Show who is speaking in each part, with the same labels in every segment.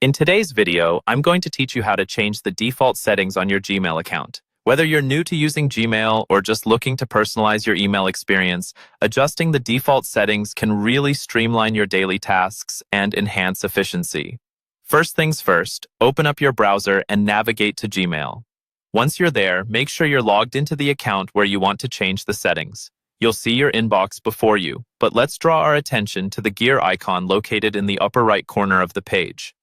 Speaker 1: In today's video, I'm going to teach you how to change the default settings on your Gmail account. Whether you're new to using Gmail or just looking to personalize your email experience, adjusting the default settings can really streamline your daily tasks and enhance efficiency. First things first, open up your browser and navigate to Gmail. Once you're there, make sure you're logged into the account where you want to change the settings. You'll see your inbox before you, but let's draw our attention to the gear icon located in the upper right corner of the page.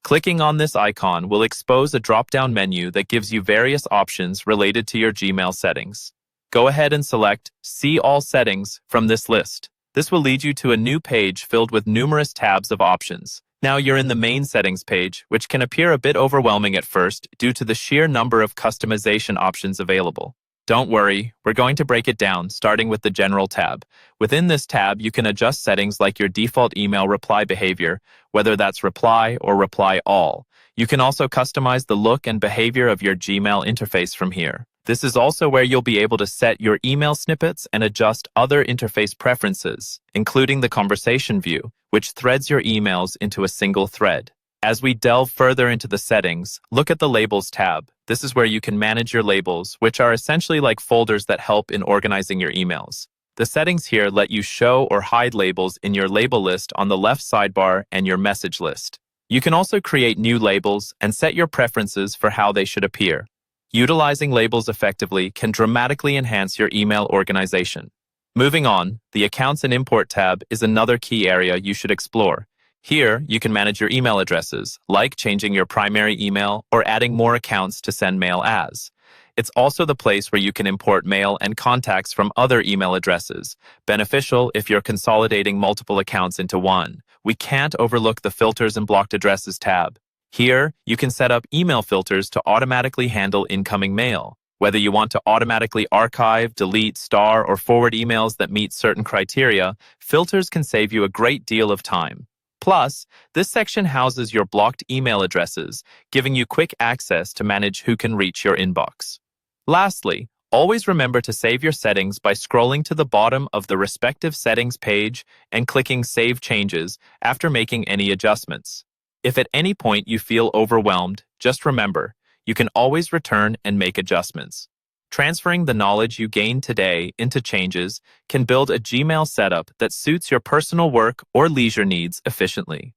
Speaker 1: Clicking on this icon will expose a drop-down menu that gives you various options related to your Gmail settings. Go ahead and select See All Settings from this list. This will lead you to a new page filled with numerous tabs of options. Now you're in the main settings page, which can appear a bit overwhelming at first due to the sheer number of customization options available. Don't worry, we're going to break it down, starting with the General tab. Within this tab, you can adjust settings like your default email reply behavior, whether that's reply or reply all. You can also customize the look and behavior of your Gmail interface from here. This is also where you'll be able to set your email snippets and adjust other interface preferences, including the conversation view, which threads your emails into a single thread. As we delve further into the settings, look at the Labels tab. This is where you can manage your labels, which are essentially like folders that help in organizing your emails. The settings here let you show or hide labels in your label list on the left sidebar and your message list. You can also create new labels and set your preferences for how they should appear. Utilizing labels effectively can dramatically enhance your email organization. Moving on, the Accounts and Import tab is another key area you should explore. Here, you can manage your email addresses, like changing your primary email or adding more accounts to send mail as. It's also the place where you can import mail and contacts from other email addresses, beneficial if you're consolidating multiple accounts into one. We can't overlook the Filters and Blocked Addresses tab. Here, you can set up email filters to automatically handle incoming mail. Whether you want to automatically archive, delete, star, or forward emails that meet certain criteria, filters can save you a great deal of time. Plus, this section houses your blocked email addresses, giving you quick access to manage who can reach your inbox. Lastly, always remember to save your settings by scrolling to the bottom of the respective settings page and clicking Save Changes after making any adjustments. If at any point you feel overwhelmed, just remember, you can always return and make adjustments. Transferring the knowledge you gained today into changes can build a Gmail setup that suits your personal work or leisure needs efficiently.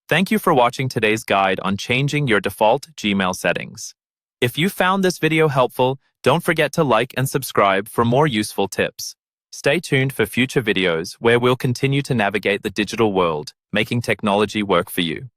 Speaker 1: Thank you for watching today's guide on changing your default Gmail settings. If you found this video helpful, don't forget to like and subscribe for more useful tips. Stay tuned for future videos where we'll continue to navigate the digital world, making technology work for you.